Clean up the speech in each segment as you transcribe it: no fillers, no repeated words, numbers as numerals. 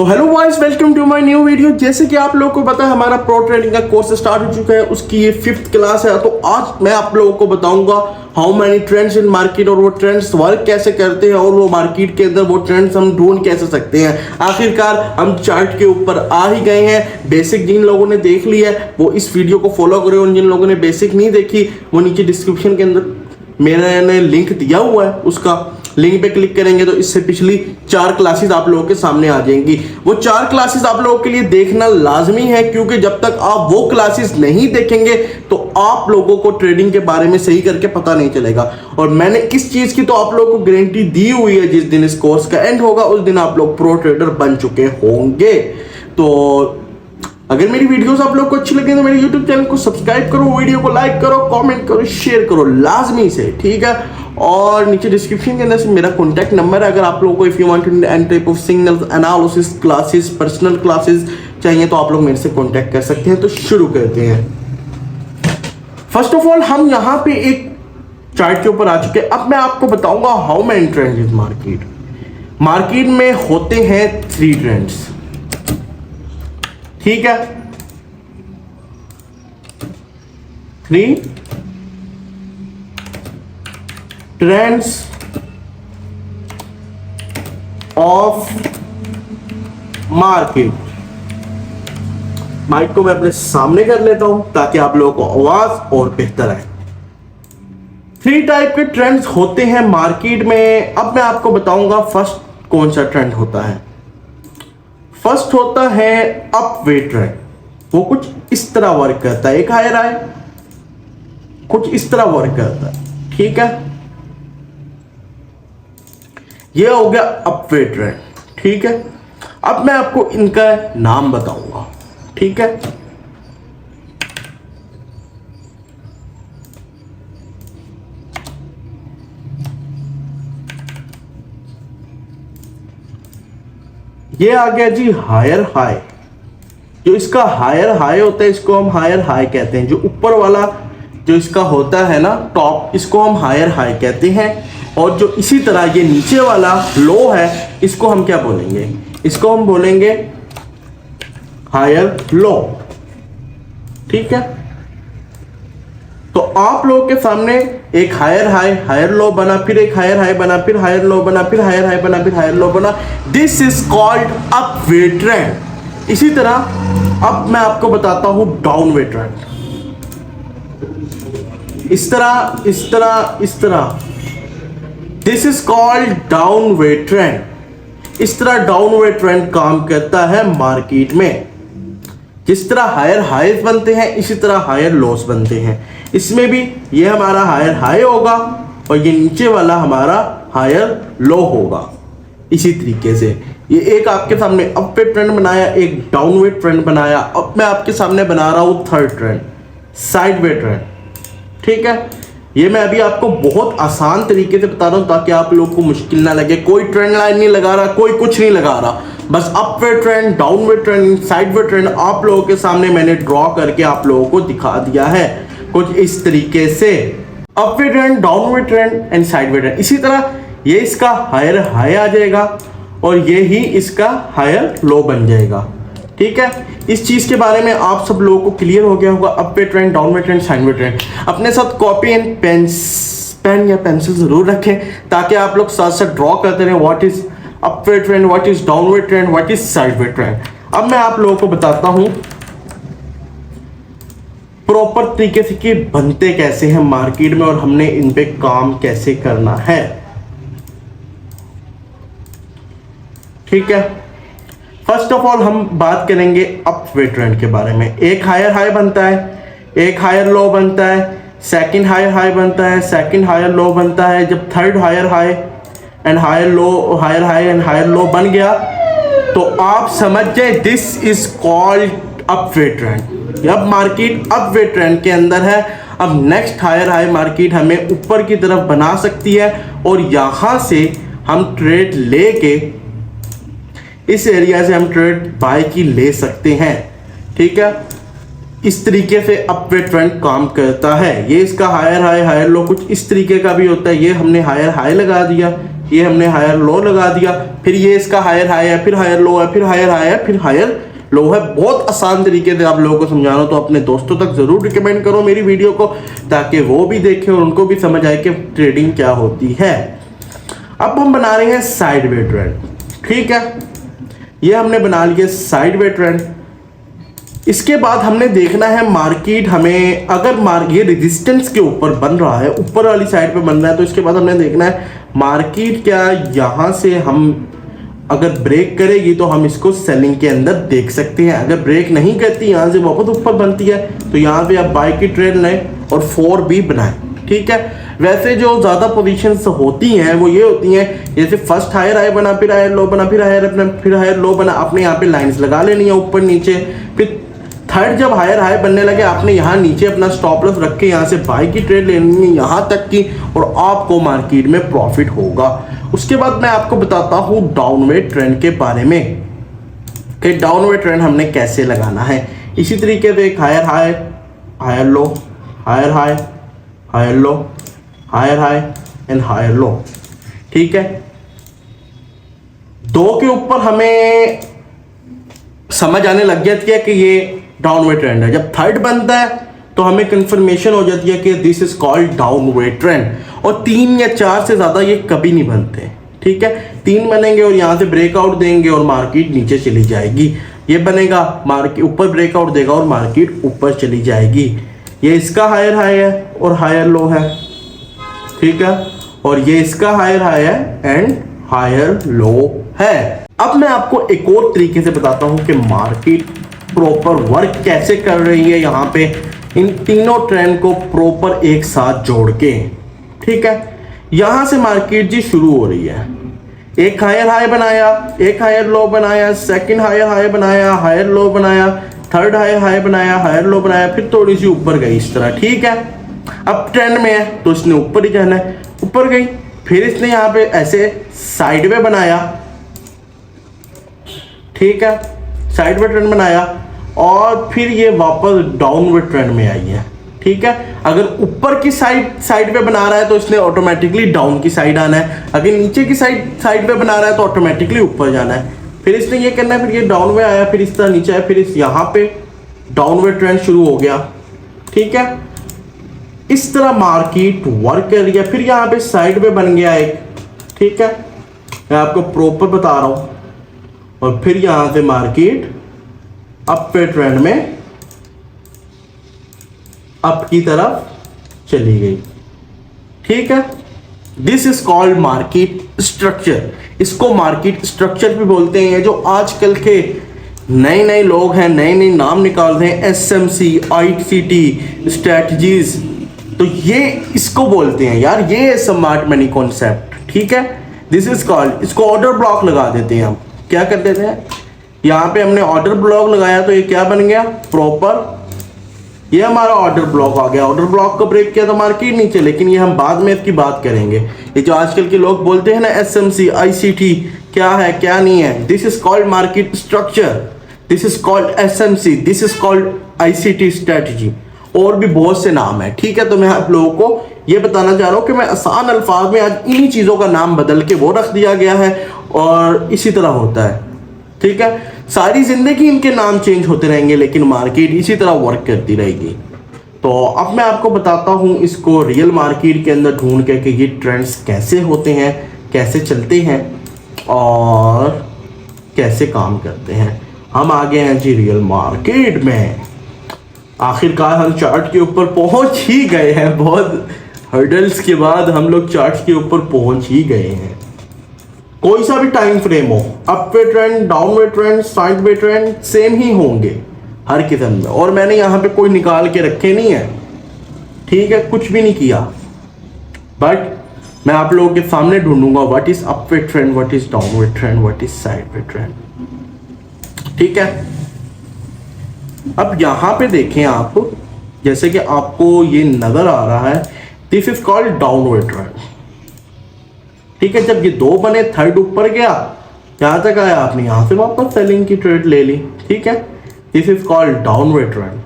So hello boys, welcome to my new video. जैसे कि आप लोगों को पता है हमारा प्रो ट्रेडिंग का कोर्स स्टार्ट हो चुका है, उसकी ये 5th क्लास है। तो आज मैं आप लोगों को बताऊंगा how many trends in market और वो ट्रेंड्स वर्क कैसे करते हैं और वो मार्केट के अंदर वो ट्रेंड्स हम ढूंढ कैसे सकते हैं। आखिरकार हम चार्ट के ऊपर आ ही गए हैं। बेसिक जिन लोगों ने देख लिया है वो इस वीडियो को फॉलो करें और जिन लोगों ने बेसिक नहीं देखी वो नीचे डिस्क्रिप्शन के अंदर मैंने लिंक दिया हुआ है, उसका लिंक पे क्लिक करेंगे तो इससे पिछली 4 क्लासेस आप लोगों के सामने आ जाएंगी। वो 4 क्लासेस आप लोगों के लिए देखना लाजमी है, क्योंकि जब तक आप वो क्लासेस नहीं देखेंगे तो आप लोगों को ट्रेडिंग के बारे में सही करके पता नहीं चलेगा। और मैंने इस चीज की तो आप लोगों को गारंटी दी हुई है, जिस दिन इस कोर्स का एंड होगा उस दिन आप लोग प्रो ट्रेडर बन चुके होंगे। तो अगर मेरी वीडियोस आप लोग को अच्छी लगे तो मेरे YouTube चैनल को सब्सक्राइब करो, वीडियो को लाइक करो, कमेंट करो, शेयर करो लाजमी से, ठीक है। और नीचे डिस्क्रिप्शन के अंदर से मेरा कॉन्टैक्ट नंबर है। अगर आप लोगों को if you want any type of signal analysis classes, personal classes चाहिए तो आप लोग मेरे से कॉन्टैक्ट कर सकते हैं। तो शुरू करते हैं। फर्स्ट ऑफ ऑल हम यहाँ पे एक चार्ट के ऊपर आ चुके हैं। अब मैं आपको बताऊंगा how many trends in market. Market में होते हैं 3 ट्रेंड्स, ठीक है। 3 ट्रेंड्स ऑफ मार्केट। माइक को मैं अपने सामने कर लेता हूं ताकि आप लोगों को आवाज और बेहतर आए। 3 टाइप के ट्रेंड्स होते हैं मार्केट में। अब मैं आपको बताऊंगा फर्स्ट कौन सा ट्रेंड होता है। फर्स्ट होता है अपवे ट्रेंड। वो कुछ इस तरह वर्क करता है, एक हायर हाई कुछ इस तरह वर्क करता है, ठीक है। ये हो गया अपवे ट्रेंड, ठीक है। अब मैं आपको इनका नाम बताऊंगा, ठीक है। ये आ गया जी हायर हाई। जो इसका हायर हाई होता है इसको हम हायर हाई कहते हैं। जो ऊपर वाला जो इसका होता है ना टॉप, इसको हम हायर हाई कहते हैं। और जो इसी तरह ये नीचे वाला लो है इसको हम क्या बोलेंगे, इसको हम बोलेंगे हायर लो, ठीक है। तो आप लोगों के सामने एक हायर हाई, हायर लो बना, फिर एक हायर हाई बना, फिर हायर लो बना, फिर हायर हाई बना, फिर हायर लो बना। This is called अपवे trend. इसी तरह अब मैं आपको बताता हूं डाउनवे ट्रेंड। इस तरह इस तरह इस तरह, दिस इज कॉल्ड डाउनवे ट्रेंड। इस तरह डाउनवे ट्रेंड काम करता है मार्केट में। जिस तरह हायर हाईज बनते हैं इसी तरह हायर लॉस बनते हैं। इसमें भी ये हमारा हायर हाई होगा और ये नीचे वाला हमारा हायर लो होगा। इसी तरीके से ये एक आपके सामने अपवे ट्रेंड बनाया, एक डाउनवे ट्रेंड बनाया। अब मैं आपके सामने बना रहा हूं थर्ड ट्रेंड, साइडवे ट्रेंड, ठीक है। ये मैं अभी आपको बहुत आसान तरीके से बता रहा हूं ताकि आप लोगों को मुश्किल ना लगे। कोई ट्रेंड लाइन नहीं लगा रहा, कोई कुछ नहीं लगा रहा, बस अपवे trend, downway trend, sideway trend आप लोगों के सामने मैंने ड्रॉ करके आप लोगों को दिखा दिया है कुछ इस तरीके से। Upway trend, downway trend and sideway trend. इसी तरह ये इसका हायर हाई आ जाएगा और ये ही इसका हायर लो बन जाएगा, ठीक है। इस चीज के बारे में आप सब लोगों को क्लियर हो गया होगा। अपवे trend, downway trend, sideway trend. अपने साथ कॉपी एंड पेन या पेंसिल जरूर रखें ताकि आप लोग साथ साथ ड्रॉ करते रहे। What is upway trend, what is downway trend, what is sideway trend. अब मैं आप लोगों को बताता हूं प्रॉपर तरीके से कि बनते कैसे हैं मार्केट में और हमने इन पे काम कैसे करना है, ठीक है। फर्स्ट ऑफ ऑल हम बात करेंगे अपवे ट्रेंड के बारे में। एक हायर हाई बनता है, एक हायर लो बनता है, सेकंड हायर हाई बनता है, सेकंड हायर लो बनता है। जब third higher high and higher low, higher high and higher low बन गया तो आप समझ जाए दिस इज कॉल्ड अपवे ट्रेंड। अब मार्केट अपवे ट्रेंड के अंदर है। अब नेक्स्ट हायर हाई मार्केट हमें ऊपर की तरफ बना सकती है और यहां से हम ट्रेड लेके इस एरिया से हम ट्रेड बाय की ले सकते हैं, ठीक है। इस तरीके से अपवे ट्रेंड काम करता है। ये इसका हायर हाई, हायर लो कुछ इस तरीके का भी होता है। ये हमने हायर हाई लगा दिया, ये हमने हायर लो लगा दिया, फिर ये इसका हायर हाई है, फिर हायर लो है, फिर हायर हाई है, फिर हायर लो है। बहुत आसान तरीके से आप लोगों को समझा रहा हूँ, तो अपने दोस्तों तक जरूर रिकमेंड करो मेरी वीडियो को, ताकि वो भी देखें और उनको भी समझ आए कि ट्रेडिंग क्या होती है। अब हम बना रहे हैं साइडवे ट्रेंड, ठीक है, ये हमने बना लिया साइडवे ट्रेंड। इसके बाद हमने देखना है मार्केट हमें अगर ये रेजिस्टेंस के ऊपर बन रहा है, ऊपर वाली साइड पे बन रहा है, तो इसके बाद हमने देखना है मार्केट क्या यहाँ से हम अगर ब्रेक करेगी तो हम इसको सेलिंग के अंदर देख सकते हैं। अगर ब्रेक नहीं करती, यहाँ से वापस ऊपर बनती है, तो यहाँ पे आप बाय की ट्रेड लें और 4 भी बनाएं, ठीक है। वैसे जो ज़्यादा पोजीशंस होती हैं वो ये होती हैं, जैसे फर्स्ट हायर हाई बना, फिर हायर लो बना, फिर हायर लो बना, आपने यहाँ पे लाइंस लगा लेनी है ऊपर नीचे। फिर थर्ड जब हायर हाई बनने लगे, आपने यहाँ नीचे अपना स्टॉप लॉस रख के यहाँ से बाय की ट्रेड लेनी है यहाँ तक की, और आपको मार्केट में प्रॉफिट होगा। उसके बाद मैं आपको बताता हूँ डाउनवर्ड ट्रेंड के बारे में कि डाउनवर्ड ट्रेंड हमने कैसे लगाना है। इसी तरीके से एक higher high, higher low, higher high, higher low, higher high and higher low, ठीक है। 2 के ऊपर हमें समझ आने लग जाती है कि ये डाउनवर्ड ट्रेंड है। जब थर्ड बनता है तो हमें कंफर्मेशन हो जाती है कि this is called downward trend. और 3 या 4 से ज्यादा ये कभी नहीं बनते, ठीक है। 3 बनेंगे और यहाँ से ब्रेकआउट देंगे और मार्केट नीचे चली जाएगी। ये बनेगा, मार्केट ऊपर ब्रेकआउट देगा और मार्केट ऊपर चली जाएगी। ये इसका हायर हाई है और हायर लो है, ठीक है, और ये इसका हायर हाई है एंड हायर लो है। अब मैं आपको एक और तरीके से बताता हूं कि मार्केट प्रॉपर वर्क कैसे कर रही है, यहाँ पे इन तीनों ट्रेंड को प्रॉपर एक साथ जोड़ के, ठीक है। यहां से मार्केट जी शुरू हो रही है, एक हायर हाई बनाया, एक हायर लो बनाया, सेकंड हायर हाई बनाया, हायर लो बनाया, थर्ड हायर हाई बनाया, हायर लो बनाया, फिर थोड़ी सी ऊपर गई इस तरह, ठीक है। अब ट्रेंड में है तो इसने ऊपर ही जाना है, ऊपर गई, फिर इसने यहाँ पे ऐसे साइड में बनाया, ठीक है, साइड में ट्रेंड बनाया, और फिर ये वापस डाउनवर्ड ट्रेंड में आई है, ठीक है। अगर ऊपर की साइड पे बना रहा है तो इसने ऑटोमेटिकली डाउन की साइड आना है, अगर नीचे की साइड पे बना रहा है तो ऑटोमेटिकली ऊपर जाना है। फिर इसने ये करना है, फिर ये डाउन में आया, फिर इस तरह नीचे आया, फिर इस यहाँ पे डाउनवर्ड ट्रेंड शुरू हो गया, ठीक है। इस तरह मार्केट वर्क कर रही है। फिर यहाँ पे साइड पे बन गया एक, ठीक है, मैं आपको प्रॉपर बता रहा हूं, और फिर यहां से मार्केट अप पे ट्रेंड में अप की तरफ चली गई, ठीक है। This is called market structure. इसको मार्केट स्ट्रक्चर भी बोलते हैं। जो आजकल के नए नए लोग हैं, नए नए नाम निकाल रहे हैं, SMC, ICT स्ट्रेटजीज, तो ये इसको बोलते हैं यार, ये स्मार्ट मनी कॉन्सेप्ट, ठीक है। दिस इज कॉल्ड, इसको ऑर्डर ब्लॉक लगा देते हैं हम। क्या कर देते हैं, यहाँ पे हमने ऑर्डर ब्लॉक लगाया तो ये क्या बन गया प्रॉपर, ये हमारा ऑर्डर ब्लॉक आ गया। ऑर्डर ब्लॉक को ब्रेक किया तो मार्केट नीचे, लेकिन ये हम बाद में इसकी बात करेंगे। ये जो आजकल के लोग बोलते हैं ना SMC, ICT क्या है क्या नहीं है, this is called market structure, this is called SMC, this is called ICT strategy, और भी बहुत से नाम है, ठीक है। तो मैं आप लोगों को ये बताना चाह रहा हूँ कि मैं आसान अल्फाज में आज इन्हीं चीज़ों का नाम बदल के वो रख दिया गया है, और इसी तरह होता है, ठीक है। सारी जिंदगी इनके नाम चेंज होते रहेंगे, लेकिन मार्केट इसी तरह वर्क करती रहेगी। तो अब मैं आपको बताता हूँ इसको रियल मार्केट के अंदर ढूंढ के कि ये ट्रेंड्स कैसे होते हैं, कैसे चलते हैं और कैसे काम करते हैं। हम आ गए हैं जी रियल मार्केट में। आखिरकार हम चार्ट के ऊपर पहुंच ही गए हैं। बहुत हर्डल्स के बाद हम लोग चार्ट के ऊपर पहुंच ही गए हैं। कोई सा भी टाइम फ्रेम हो, upway trend, downward trend, sideway trend same ही होंगे हर किस्म में, और मैंने यहाँ पे कोई निकाल के रखे नहीं है, ठीक है, कुछ भी नहीं किया। बट मैं आप लोगों के सामने ढूंढूंगा what is upway trend, what is downward trend, what is sideway trend, ठीक है। अब यहाँ पे देखें आप, जैसे कि आपको ये नजर आ रहा है, this is called downward trend, ठीक है। जब ये 2 बने, थर्ड ऊपर गया, यहाँ तक आया, आपने यहाँ से वापस सेलिंग की ट्रेड ले ली, ठीक है। This is called downward trend.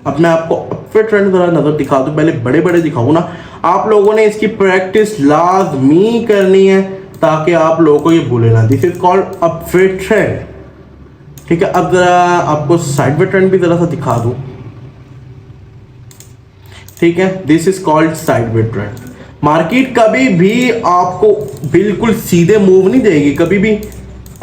अब मैं आपको अपवर्ड ट्रेंड जरा नजर दिखा दूं, पहले बड़े बड़े दिखाऊं ना। आप लोगों ने इसकी प्रैक्टिस लाजमी करनी है, ताकि आप लोगों को ये भूले ना। This is called upward trend. ठीक है, अब जरा आपको साइडवे ट्रेंड भी जरा सा दिखा दूं। ठीक है, this is called sideway trend. Market कभी भी आपको बिल्कुल सीधे मूव नहीं देगी, कभी भी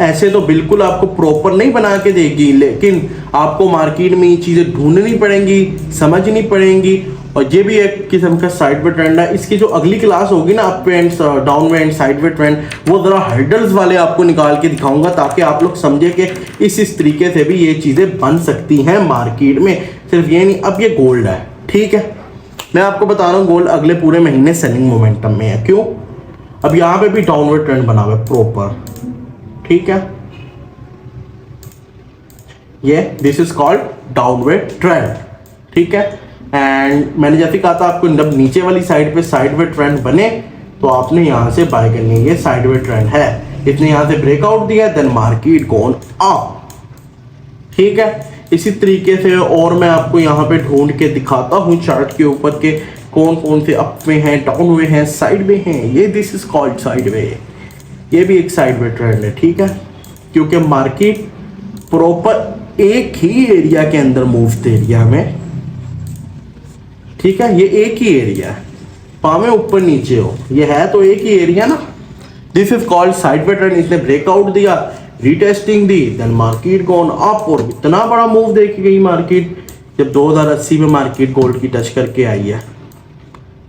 ऐसे तो बिल्कुल आपको प्रॉपर नहीं बना के देगी, लेकिन आपको मार्केट में ये चीजें ढूंढनी पड़ेंगी, समझनी पड़ेंगी। और ये भी एक किस्म का साइडवे ट्रेंड है। इसकी जो अगली क्लास होगी ना, up and down and sideway trend, वो जरा हर्डल्स वाले आपको निकाल के दिखाऊंगा, ताकि आप लोग समझे कि इस तरीके से भी ये चीजें बन सकती हैं मार्केट में। सिर्फ ये नहीं, अब ये गोल्ड है। ठीक है, मैं आपको बता रहा हूँ गोल्ड अगले पूरे महीने सेलिंग मोमेंटम में है। क्यों? अब यहाँ पे भी डाउनवर्ड ट्रेंड बना हुआ है प्रॉपर। ठीक है, ये this is called downward trend. ठीक है, एंड मैंने जैसे कहा था आपको, जब नीचे वाली साइड पे साइडवे ट्रेंड बने तो आपने यहां से बाय करनी है। ये साइडवे ट्रेंड है, इसने यहां से ब्रेकआउट दिया, देन मार्केट गोन अप। ठीक है, इसी तरीके से और मैं आपको यहाँ पे ढूंढ के दिखाता हूँ चार्ट के ऊपर के कौन कौन से अप में हैं, डाउन में हैं, साइड में हैं। ये दिस इज कॉल्ड साइडवे। ये भी एक साइडवे ट्रेंड है। ठीक है, क्योंकि मार्केट प्रॉपर एक ही एरिया के अंदर मूव दे एरिया में। ठीक है, ये एक ही एरिया है, पावे ऊपर नीचे हो, ये है तो एक ही एरिया ना। This is called sideway trend. इसने ब्रेकआउट दिया, रीटेस्टिंग दी, देन मार्केट गॉन अप, और इतना बड़ा मूव देख गई मार्केट जब 2080 में मार्केट गोल्ड की टच करके आई है।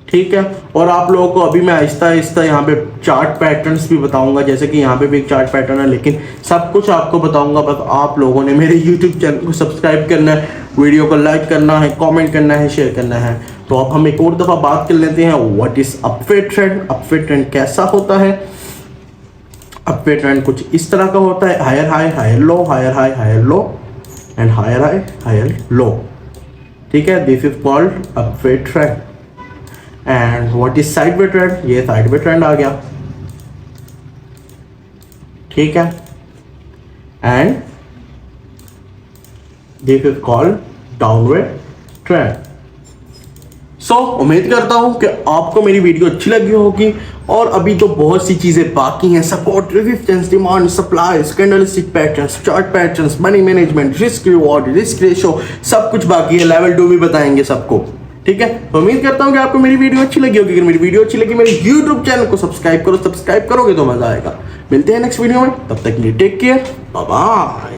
ठीक है, और आप लोगों को अभी मैं आहिस्ता आहिस्ता यहाँ पे चार्ट पैटर्न्स भी बताऊंगा, जैसे कि यहाँ पे भी एक चार्ट पैटर्न है, लेकिन सब कुछ आपको बताऊंगा। बस आप लोगों ने मेरे यूट्यूब चैनल को सब्सक्राइब करना है, वीडियो को लाइक करना है, कमेंट करना है, शेयर करना है। तो अब हम एक और दफ़ा बात कर लेते हैं, what is upward trend. Upward trend कैसा होता है? अपवर्ड ट्रेंड कुछ इस तरह का होता है, higher high higher low, higher high higher low, and higher high higher low. ठीक है, this is called upward trend. And what is sideway trend? ये साइडवे ट्रेंड आ गया। ठीक है, and this is called downward trend. So उम्मीद करता हूं कि आपको मेरी वीडियो अच्छी लगी होगी। और अभी तो बहुत सी चीजें बाकी हैं, support, resistance, demand, supply, candlestick patterns, chart patterns, money management, risk reward, risk ratio, सब कुछ बाकी है। लेवल 2 भी बताएंगे सबको। ठीक है, तो उम्मीद करता हूं कि आपको मेरी वीडियो अच्छी लगी होगी। अगर मेरी वीडियो अच्छी लगी, मेरे YouTube चैनल को सब्सक्राइब करो। सब्सक्राइब करोगे तो मजा आएगा। मिलते हैं नेक्स्ट वीडियो में, तब तक के लिए टेक केयर, बाय बाय।